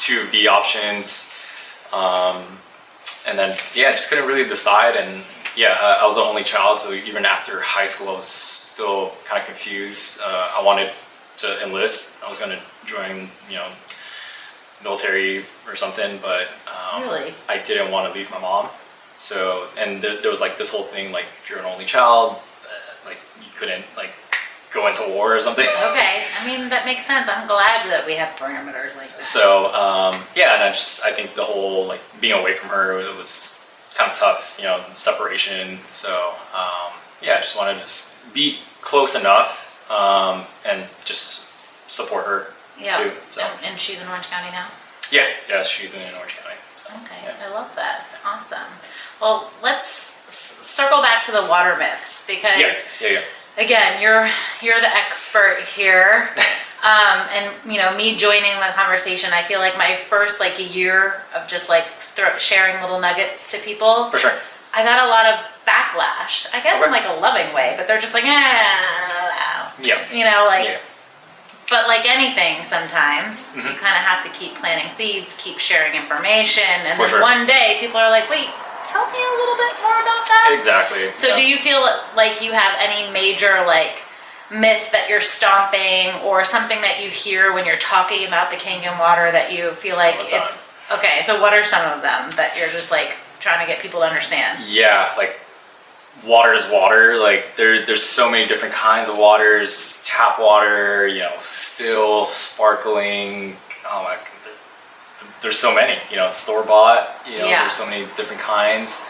Speaker 4: two of the options. And then, yeah, just couldn't really decide. And yeah, I was the only child, so even after high school, I was still kind of confused. I wanted to enlist. I was going to join, military or something, but
Speaker 1: Really?
Speaker 4: I didn't want to leave my mom. So, and there was like this whole thing, like if you're an only child, like you couldn't like go into war or something.
Speaker 1: Okay, I mean, that makes sense. I'm glad that we have parameters like that.
Speaker 4: So, yeah, and I think the whole like being away from her, it was kind of tough, separation. So, yeah, I just wanted to just be close enough, and just support her
Speaker 1: Yeah,
Speaker 4: too. So.
Speaker 1: and she's in Orange County now?
Speaker 4: Yeah, she's in Orange County. So,
Speaker 1: Okay,
Speaker 4: yeah.
Speaker 1: I love that. Awesome. Well, let's circle back to the water myths because
Speaker 4: Yeah.
Speaker 1: again, you're the expert here. And me joining the conversation, I feel like my first like a year of just like sharing little nuggets to people,
Speaker 4: For sure.
Speaker 1: I got a lot of backlash. I guess
Speaker 4: Okay.
Speaker 1: in like a loving way, but they're just like,
Speaker 4: Yeah.
Speaker 1: Yeah. But like anything, sometimes
Speaker 4: Mm-hmm.
Speaker 1: you kind of have to keep planting seeds, keep sharing information, and
Speaker 4: For
Speaker 1: then
Speaker 4: sure.
Speaker 1: one day people are like, "Wait, tell me a little bit more about that."
Speaker 4: Exactly.
Speaker 1: So,
Speaker 4: yeah.
Speaker 1: do you feel like you have any major like myth that you're stomping, or something that you hear when you're talking about the Kangen water that you feel like
Speaker 4: All the time.
Speaker 1: it's okay? So, what are some of them that you're just like trying to get people to understand?
Speaker 4: Yeah, like water is water. Like there's so many different kinds of waters. Tap water, still, sparkling. Oh my, there's so many. Store bought.
Speaker 1: Yeah.
Speaker 4: There's so many different kinds.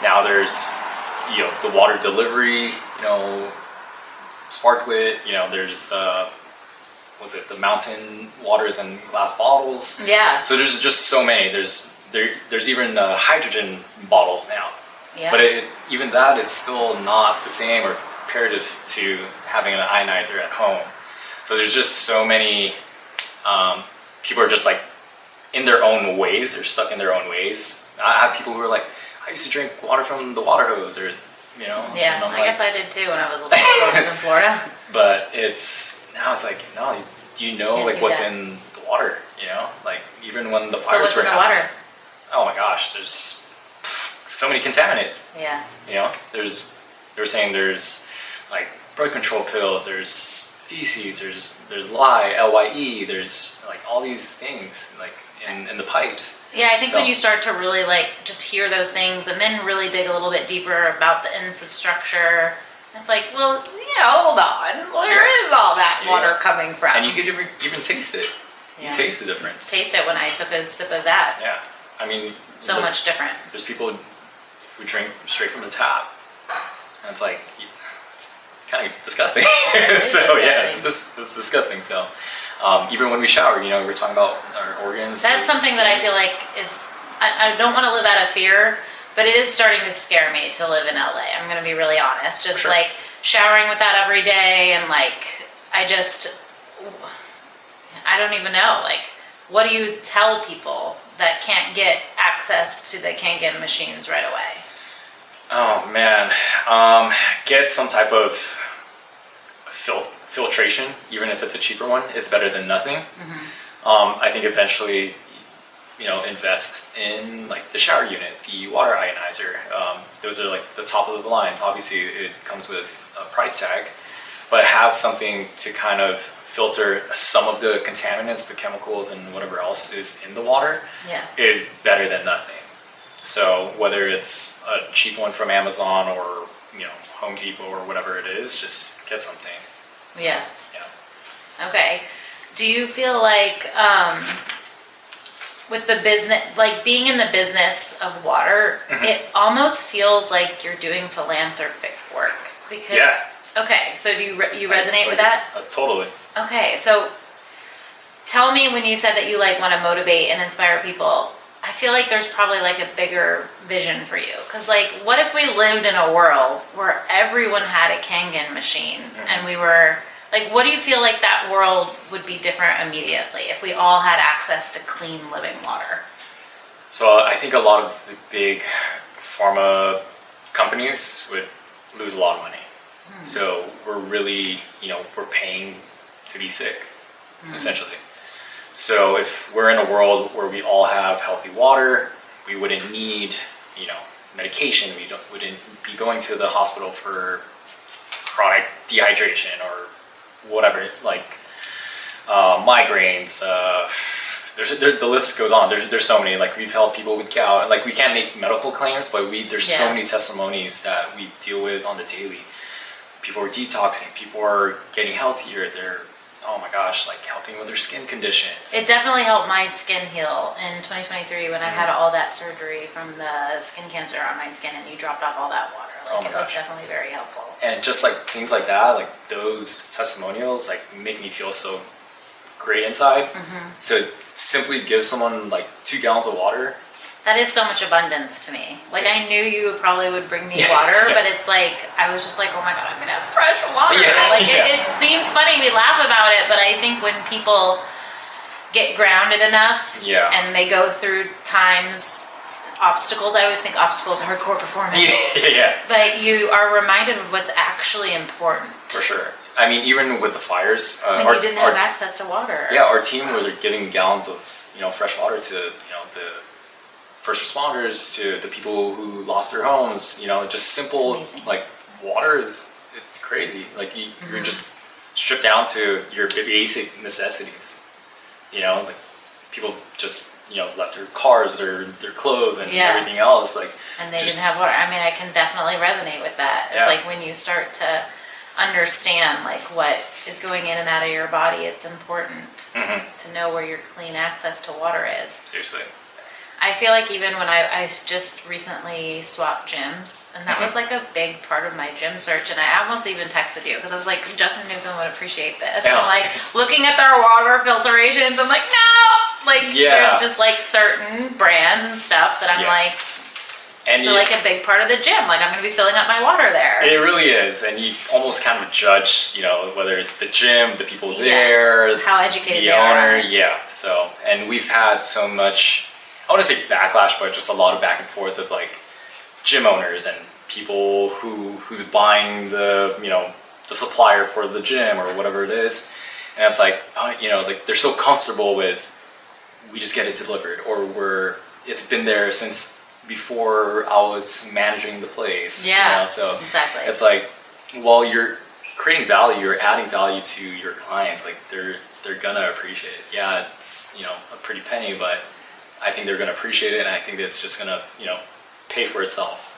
Speaker 4: Now there's the water delivery. Sparklet. There's the mountain waters in glass bottles.
Speaker 1: Yeah.
Speaker 4: So there's just so many. There's even hydrogen bottles now.
Speaker 1: Yeah.
Speaker 4: But even that is still not the same or comparative to having an ionizer at home. So there's just so many people are just like in their own ways. They're stuck in their own ways. I have people who are like, I used to drink water from the water hose, or
Speaker 1: Yeah,
Speaker 4: and I'm
Speaker 1: I
Speaker 4: like,
Speaker 1: guess I did too when I was a little bit in Florida.
Speaker 4: But now it's like, no, do you know
Speaker 1: Can't
Speaker 4: like
Speaker 1: do
Speaker 4: what's
Speaker 1: that.
Speaker 4: in the water? Like even when the
Speaker 1: So
Speaker 4: fires
Speaker 1: what's
Speaker 4: were
Speaker 1: in the
Speaker 4: happening.
Speaker 1: water?
Speaker 4: Oh my gosh, there's so many contaminants.
Speaker 1: Yeah.
Speaker 4: They're saying there's like birth control pills, there's feces, there's LYE, there's like all these things like in the pipes.
Speaker 1: Yeah, I think
Speaker 4: So-
Speaker 1: when you start to really like just hear those things and then really dig a little bit deeper about the infrastructure, it's like, well, hold on, where is all that water
Speaker 4: Yeah.
Speaker 1: coming from?
Speaker 4: And you could even taste it.
Speaker 1: Yeah.
Speaker 4: You taste the difference.
Speaker 1: Taste it when I took a sip of that.
Speaker 4: Yeah. I mean,
Speaker 1: So
Speaker 4: look,
Speaker 1: much different.
Speaker 4: There's people who drink straight from the tap, and it's like it's kind of disgusting. So yeah,
Speaker 1: disgusting.
Speaker 4: it's disgusting. So even when we shower, we're talking about our organs.
Speaker 1: That's something that I feel like is, I don't want to live out of fear, but it is starting to scare me to live in LA. I'm going to be really honest. Just
Speaker 4: Sure.
Speaker 1: like showering with that every day, and like, I don't even know. Like, what do you tell people that can't get access to the Kangen machines right away?
Speaker 4: Oh man, get some type of filtration, even if it's a cheaper one. It's better than nothing.
Speaker 1: Mm-hmm.
Speaker 4: I think eventually, invest in like the shower unit, the water ionizer. Those are like the top of the lines. Obviously, it comes with a price tag, but have something to kind of filter some of the contaminants, the chemicals, and whatever else is in the water.
Speaker 1: Yeah.
Speaker 4: Is better than nothing. So whether it's a cheap one from Amazon or Home Depot or whatever it is, just get something.
Speaker 1: Yeah.
Speaker 4: Yeah.
Speaker 1: Okay. Do you feel like with the business, like being in the business of water, it almost feels like you're doing philanthropic work because.
Speaker 4: Yeah.
Speaker 1: Okay. So do you resonate with that?
Speaker 4: Totally.
Speaker 1: Okay. So tell me, when you said that you like want to motivate and inspire people, I feel like there's probably like a bigger vision for you. Because like, what if we lived in a world where everyone had a Kangen machine and we were like, what do you feel like that world would be different immediately if we all had access to clean living water?
Speaker 4: So I think a lot of the big pharma companies would lose a lot of money. So we're really, we're paying to be sick, essentially. So if we're in a world where we all have healthy water, we wouldn't need, medication. We wouldn't be going to the hospital for chronic dehydration or whatever, like migraines. The list goes on. There's so many. Like, we've helped people with gout. Like, we can't make medical claims, but there's so many testimonies that we deal with on the daily. People are detoxing. People are getting healthier. They're, oh my gosh, like helping with their skin conditions.
Speaker 5: It definitely helped my skin heal in 2023 when I had all that surgery from the skin cancer on my skin, and you dropped off all that water. Like, it was definitely very helpful.
Speaker 4: And just like things like that, like those testimonials, like make me feel so great inside. To simply give someone like 2 gallons of water.
Speaker 5: That is so much abundance to me. Like, I knew you probably would bring me water, but it's like, I was just like, oh my God, I'm going to have fresh water. It seems funny, we laugh about it, but I think when people get grounded enough and they go through obstacles, I always think obstacles, hardcore performance. But you are reminded of what's actually important.
Speaker 4: For sure. I mean, even with the fires,
Speaker 5: when you didn't have access to water.
Speaker 4: Yeah, our team were giving gallons of fresh water to the first responders, to the people who lost their homes. Just simple like water it's crazy. Like you're just stripped down to your basic necessities. Like people just left their cars, their clothes, and everything else. Like,
Speaker 5: and they didn't have water. I mean, I can definitely resonate with that. It's like when you start to understand like what is going in and out of your body, it's important to know where your clean access to water is.
Speaker 4: Seriously.
Speaker 5: I feel like even when I just recently swapped gyms, and that was like a big part of my gym search, and I almost even texted you because I was like, Justin Nucum would appreciate this. And I'm like, looking at their water filtrations, I'm like, no! Like, there's just like certain brands and stuff that I'm like, and it's like a big part of the gym. Like, I'm going to be filling up my water there.
Speaker 4: It really is. And you almost kind of judge, whether the gym, the people there,
Speaker 5: how educated
Speaker 4: the
Speaker 5: they
Speaker 4: owner.
Speaker 5: are.
Speaker 4: Yeah. So, and we've had so much, I want to say backlash, but just a lot of back and forth of like gym owners and people who's buying the, the supplier for the gym or whatever it is. And it's like, like they're so comfortable with, we just get it delivered, or it's been there since before I was managing the place. So
Speaker 5: exactly.
Speaker 4: It's like, well, you're creating value, you're adding value to your clients. Like they're gonna appreciate it. Yeah, it's a pretty penny, but I think they're gonna appreciate it, and I think it's just gonna pay for itself.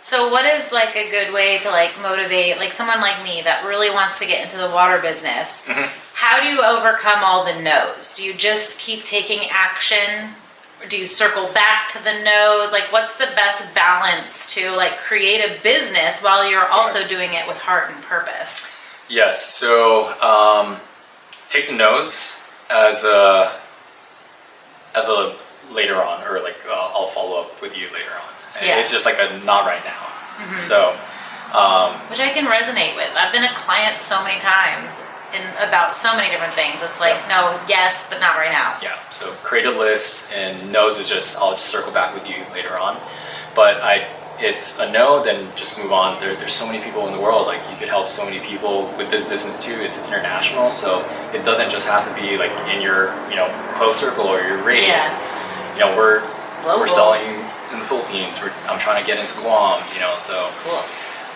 Speaker 5: So what is like a good way to like motivate like someone like me that really wants to get into the water business? How do you overcome all the no's? Do you just keep taking action? Or do you circle back to the no's? Like, what's the best balance to like create a business while you're also doing it with heart and purpose?
Speaker 4: Yes. So take the no's as a later on, or like I'll follow up with you later on. It's just like a not right now. So,
Speaker 5: which I can resonate with. I've been a client so many times about so many different things. It's like, no, yes, but not right now.
Speaker 4: Yeah. So create a list, and no's is I'll just circle back with you later on. But it's a no, then just move on. There's so many people in the world. Like, you could help so many people with this business too. It's international, so it doesn't just have to be like in your close circle or your radius. We're selling in the Philippines. I'm trying to get into Guam. So
Speaker 5: cool.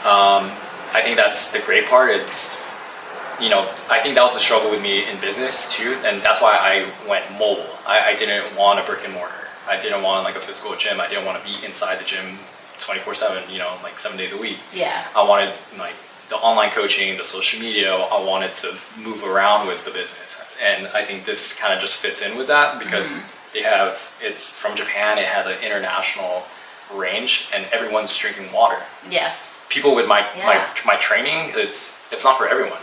Speaker 4: I think that's the great part. It's I think that was the struggle with me in business too, and that's why I went mobile. I didn't want a brick and mortar. I didn't want like a physical gym. I didn't want to be inside the gym 24/7, like 7 days a week.
Speaker 5: Yeah.
Speaker 4: I wanted like the online coaching, the social media. I wanted to move around with the business, and I think this kind of just fits in with that because it's from Japan. It has an international range, and everyone's drinking water.
Speaker 5: Yeah.
Speaker 4: People with my training, it's not for everyone.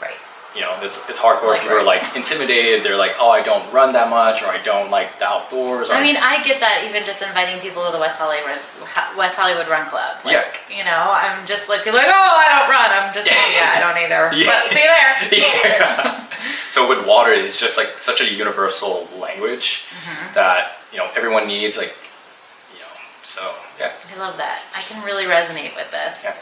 Speaker 5: Right.
Speaker 4: It's hardcore. People are like intimidated. They're like, oh, I don't run that much, or I don't like the outdoors.
Speaker 5: I mean, I get that even just inviting people to the West Hollywood Run Club. Like, I'm just like, people are like, oh, I don't run. I'm just like, I don't either. But see you there.
Speaker 4: So with water, it's just like such a universal language that everyone needs. Like, so yeah.
Speaker 5: I love that. I can really resonate with this.
Speaker 4: Yeah.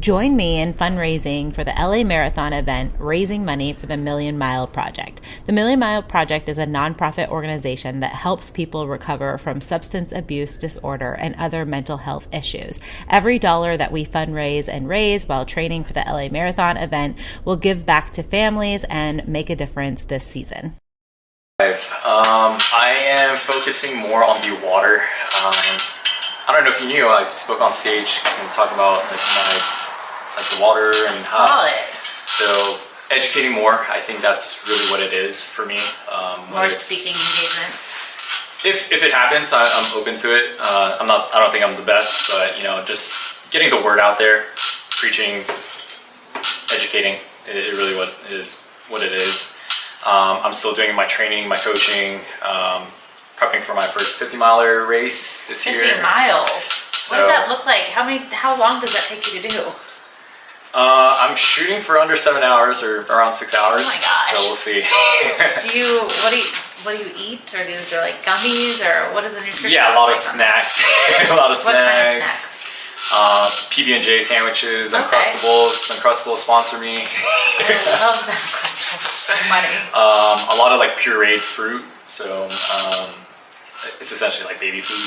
Speaker 3: Join me in fundraising for the LA Marathon event, raising money for the Million Mile Project. The Million Mile Project is a nonprofit organization that helps people recover from substance abuse disorder and other mental health issues. Every dollar that we fundraise and raise while training for the LA Marathon event will give back to families and make a difference this season.
Speaker 4: I am focusing more on the water. I don't know if you knew, I spoke on stage and talked about the water and
Speaker 5: saw it.
Speaker 4: So educating more, I think that's really what it is for me.
Speaker 5: More speaking engagement.
Speaker 4: If it happens, I'm open to it. I don't think I'm the best, but just getting the word out there, preaching, educating, it really what it is. I'm still doing my training, my coaching, prepping for my first 50-miler race this year.
Speaker 5: 50 miles. So, what does that look like? How long does that take you to do?
Speaker 4: I'm shooting for under 7 hours or around 6 hours.
Speaker 5: Oh my gosh.
Speaker 4: So we'll see.
Speaker 5: What do you eat, or is there like gummies, or what is the nutrition?
Speaker 4: Yeah, a lot of snacks. A lot of
Speaker 5: what
Speaker 4: snacks.
Speaker 5: Kind of snacks?
Speaker 4: PB&J sandwiches,
Speaker 5: Okay.
Speaker 4: Uncrustables sponsor me.
Speaker 5: I love that. So funny.
Speaker 4: A lot of like pureed fruit, so it's essentially like baby food.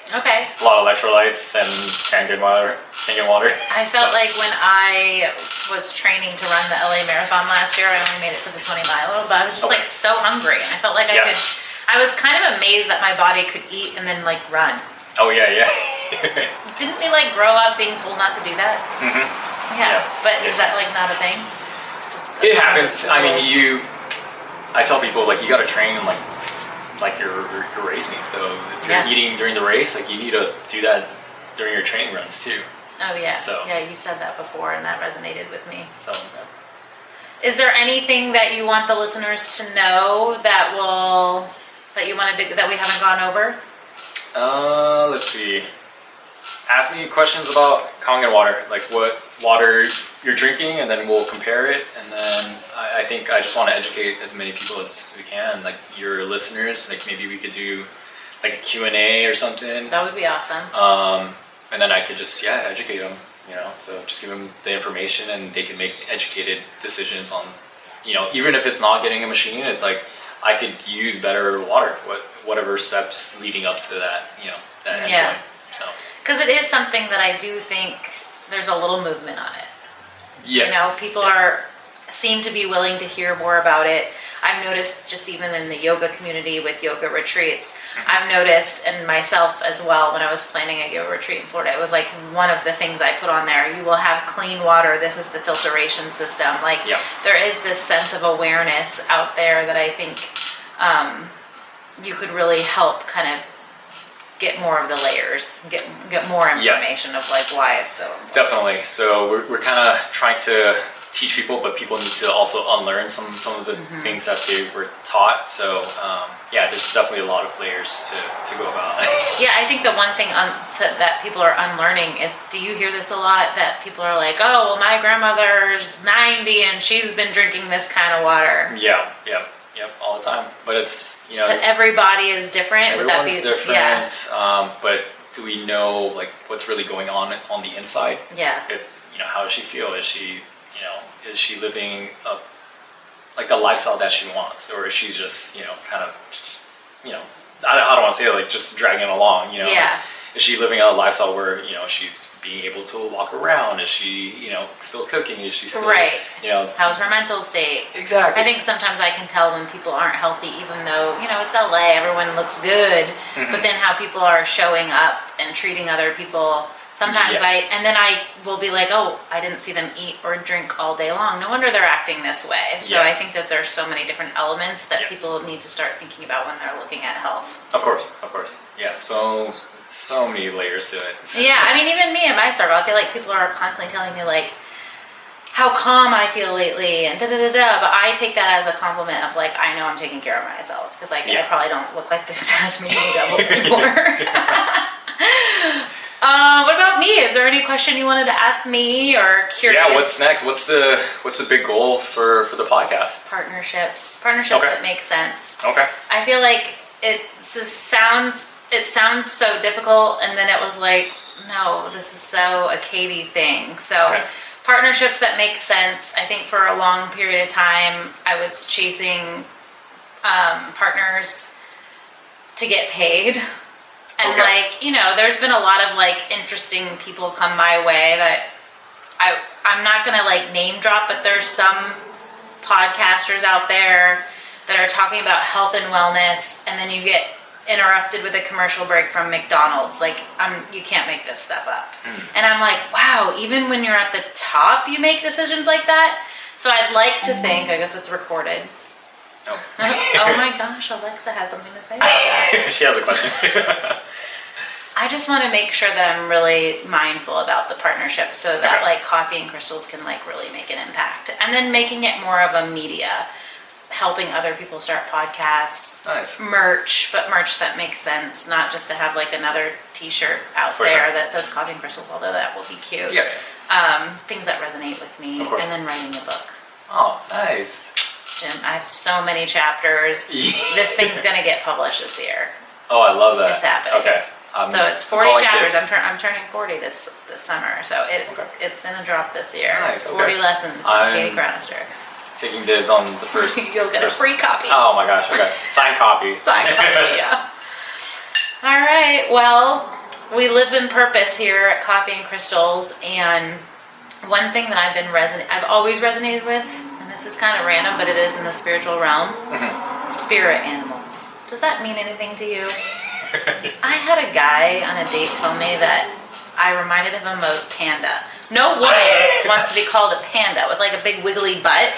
Speaker 5: Okay.
Speaker 4: A lot of electrolytes and Kangen water.
Speaker 5: I felt like when I was training to run the LA Marathon last year, I only made it to the 20-mile, but I was just like so hungry, and I felt like I was kind of amazed that my body could eat and then like run.
Speaker 4: Oh yeah.
Speaker 5: Didn't we like grow up being told not to do that?
Speaker 4: Mm-hmm.
Speaker 5: Yeah, but is that like not a thing?
Speaker 4: It happens. I mean, I tell people like you got to train like you're racing. So if you're eating during the race, like you need to do that during your training runs too.
Speaker 5: Oh yeah.
Speaker 4: So
Speaker 5: yeah, you said that before, and that resonated with me.
Speaker 4: So.
Speaker 5: Is there anything that you want the listeners to know that we haven't gone over?
Speaker 4: Let's see. Ask me questions about Kangen water, like what water you're drinking, and then we'll compare it. And then I think I just want to educate as many people as we can, like your listeners. Like maybe we could do like a Q&A or something.
Speaker 5: That would be awesome.
Speaker 4: And then I could just educate them. So just give them the information, and they can make educated decisions on, even if it's not getting a machine, it's like I could use better water. Whatever steps leading up to that, that endpoint. So.
Speaker 5: Because it is something that I do think there's a little movement on it.
Speaker 4: Yes.
Speaker 5: People seem to be willing to hear more about it. I've noticed just even in the yoga community with yoga retreats, I've noticed, and myself as well, when I was planning a yoga retreat in Florida, it was like one of the things I put on there. You will have clean water. This is the filtration system. There is this sense of awareness out there that I think you could really help kind of get more of the layers, get more information of like why it's so important.
Speaker 4: Definitely. So we're kind of trying to teach people, but people need to also unlearn some of the things that they were taught. So there's definitely a lot of layers to go about.
Speaker 5: Yeah, I think the one thing that people are unlearning is, do you hear this a lot, that people are like, oh, well, my grandmother's 90 and she's been drinking this kind of water.
Speaker 4: Yep, all the time. But it's,
Speaker 5: But everybody is different.
Speaker 4: Everyone's different. But do we know like what's really going on the inside?
Speaker 5: Yeah.
Speaker 4: How does she feel? Is she living a lifestyle that she wants, or is she just kind of just I don't want to say like just dragging along,
Speaker 5: Yeah.
Speaker 4: Is she living a lifestyle where she's being able to walk around? Is she still cooking? Is she still
Speaker 5: right? How's her mental state?
Speaker 4: Exactly.
Speaker 5: I think sometimes I can tell when people aren't healthy, even though it's LA, everyone looks good, but then how people are showing up and treating other people. Sometimes I will be like, oh, I didn't see them eat or drink all day long. No wonder they're acting this way. So I think that there's so many different elements that people need to start thinking about when they're looking at health.
Speaker 4: Of course. Yeah, so many layers to it.
Speaker 5: Yeah, I mean, even me in my circle, I feel like people are constantly telling me like how calm I feel lately and da-da-da-da, but I take that as a compliment of like, I know I'm taking care of myself, because like I probably don't look like this as me before. What about me? Is there any question you wanted to ask me, or curious?
Speaker 4: Yeah, what's next? What's the big goal for the podcast?
Speaker 5: Partnerships that make sense.
Speaker 4: Okay.
Speaker 5: I feel like it sounds so difficult, and then it was like no, this is so a Kadie thing. So
Speaker 4: Okay.
Speaker 5: partnerships that make sense. I think for a long period of time, I was chasing partners to get paid. And
Speaker 4: Okay.
Speaker 5: like, you know, there's been a lot of like interesting people come my way that I'm not gonna like name drop, but there's some podcasters out there that are talking about health and wellness, and then you get interrupted with a commercial break from McDonald's. Like, you can't make this stuff up. And I'm like, wow, even when you're at the top, you make decisions like that. So I'd like to think, I guess it's recorded.
Speaker 4: Oh.
Speaker 5: Oh my gosh, Alexa has something to say about that.
Speaker 4: She has a question.
Speaker 5: I just want to make sure that I'm really mindful about the partnership so that
Speaker 4: Okay.
Speaker 5: like Coffee and Crystals can like really make an impact. And then making it more of a media, helping other people start podcasts,
Speaker 4: Nice.
Speaker 5: merch, but merch that makes sense, not just to have like another t-shirt out
Speaker 4: For
Speaker 5: there
Speaker 4: sure.
Speaker 5: that says Coffee and Crystals, although that will be cute.
Speaker 4: Yeah.
Speaker 5: Things that resonate with me,
Speaker 4: Of course.
Speaker 5: and then writing a book.
Speaker 4: Oh, nice.
Speaker 5: Jim, I have so many chapters. This thing's gonna get published this year.
Speaker 4: Oh, I love that.
Speaker 5: It's happening.
Speaker 4: Okay.
Speaker 5: So it's 40
Speaker 4: calling
Speaker 5: chapters.
Speaker 4: dibs.
Speaker 5: I'm turning 40 this summer, so it's gonna drop this year.
Speaker 4: Nice, okay.
Speaker 5: 40 lessons from
Speaker 4: I'm-
Speaker 5: Katie Cronister.
Speaker 4: Taking dibs on the first.
Speaker 5: You'll get a
Speaker 4: first-
Speaker 5: free copy.
Speaker 4: Oh my gosh. Okay. Signed copy.
Speaker 5: Signed copy, yeah. All right. Well, we live in purpose here at Coffee and Crystals, and one thing that I've always resonated with, and this is kind of random, but it is in the spiritual realm. Spirit animals. Does that mean anything to you? I had a guy on a date tell me that I reminded him of a panda. No woman wants to be called a panda with like a big wiggly butt.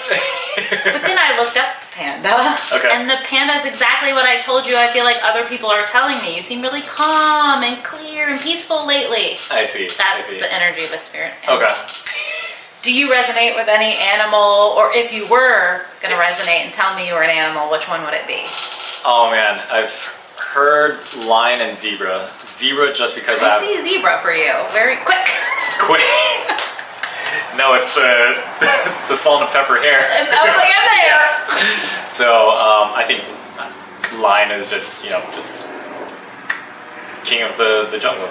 Speaker 5: But then I looked up the panda,
Speaker 4: Okay.
Speaker 5: and the panda is exactly what I told you. I feel like other people are telling me. You seem really calm and clear and peaceful lately.
Speaker 4: I see.
Speaker 5: That's
Speaker 4: I see.
Speaker 5: the energy of a spirit animal.
Speaker 4: Okay.
Speaker 5: Do you resonate with any animal, or if you were going to resonate and tell me you were an animal, which one would it be?
Speaker 4: Oh man, I've heard lion and zebra. Zebra just because
Speaker 5: I see a zebra for you. Very quick.
Speaker 4: quick. No, it's the salt and pepper hair.
Speaker 5: And I was like, I'm there.
Speaker 4: So I think lion is just just king of the jungle.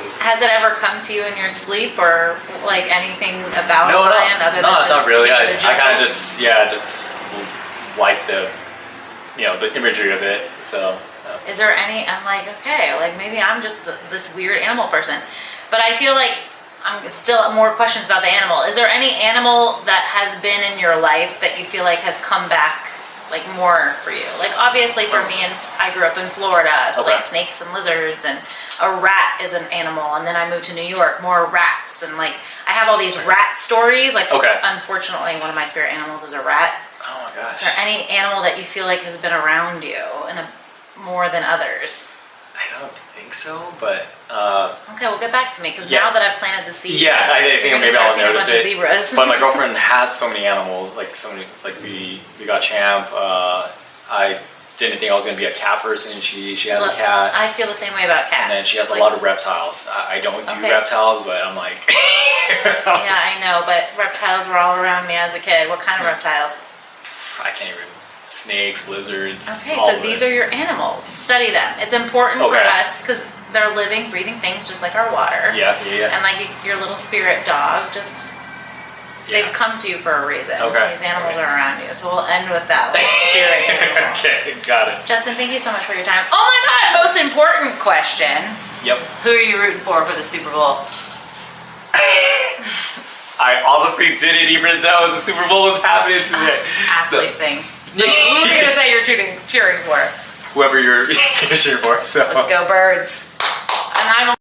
Speaker 4: Just...
Speaker 5: Has it ever come to you in your sleep, or like anything about
Speaker 4: No,
Speaker 5: lion other than just
Speaker 4: not really.
Speaker 5: king of the
Speaker 4: I kind
Speaker 5: jungle?
Speaker 4: of just like the the imagery of it. So.
Speaker 5: Is there any? I'm like, okay, like maybe I'm just this weird animal person, but I feel like I'm still more questions about the animal. Is there any animal that has been in your life that you feel like has come back like more for you? Like obviously for me, and I grew up in Florida, so
Speaker 4: Okay.
Speaker 5: like snakes and lizards, and a rat is an animal. And then I moved to New York, more rats, and like I have all these rat stories. Like unfortunately, one of my spirit animals is a rat.
Speaker 4: Oh my gosh.
Speaker 5: Is there any animal that you feel like has been around you in more than others?
Speaker 4: I don't think so, but
Speaker 5: Okay, well get back to me, because now that I've planted the seed,
Speaker 4: yeah, I think
Speaker 5: you're gonna
Speaker 4: maybe
Speaker 5: start
Speaker 4: I'll
Speaker 5: seeing a
Speaker 4: notice
Speaker 5: bunch
Speaker 4: it.
Speaker 5: of zebras.
Speaker 4: But my girlfriend has so many animals, like we got Champ. I didn't think I was gonna be a cat person. She has
Speaker 5: Look,
Speaker 4: a cat,
Speaker 5: I feel the same way about cats.
Speaker 4: and then she has
Speaker 5: Like,
Speaker 4: a lot of reptiles. I don't do
Speaker 5: Okay.
Speaker 4: reptiles, but I'm like,
Speaker 5: Yeah, I know, but reptiles were all around me as a kid. What kind of reptiles?
Speaker 4: I can't even. Snakes, lizards.
Speaker 5: Okay,
Speaker 4: all
Speaker 5: so
Speaker 4: of
Speaker 5: these
Speaker 4: it.
Speaker 5: are your animals. Study them. It's important for
Speaker 4: Okay.
Speaker 5: us because they're living, breathing things just like our water.
Speaker 4: Yeah.
Speaker 5: And like your little spirit dog, just they've come to you for a reason.
Speaker 4: Okay.
Speaker 5: These animals are around you. So we'll end with that, like spirit animal.
Speaker 4: Okay, got it.
Speaker 5: Justin, thank you so much for your time. Oh my God, most important question.
Speaker 4: Yep.
Speaker 5: Who are you rooting for the Super Bowl?
Speaker 4: I honestly didn't even know the Super Bowl was happening today.
Speaker 5: Athlete things. So who are you going to say you're cheering for?
Speaker 4: Whoever you're cheering for. So.
Speaker 5: Let's go Birds. And I'm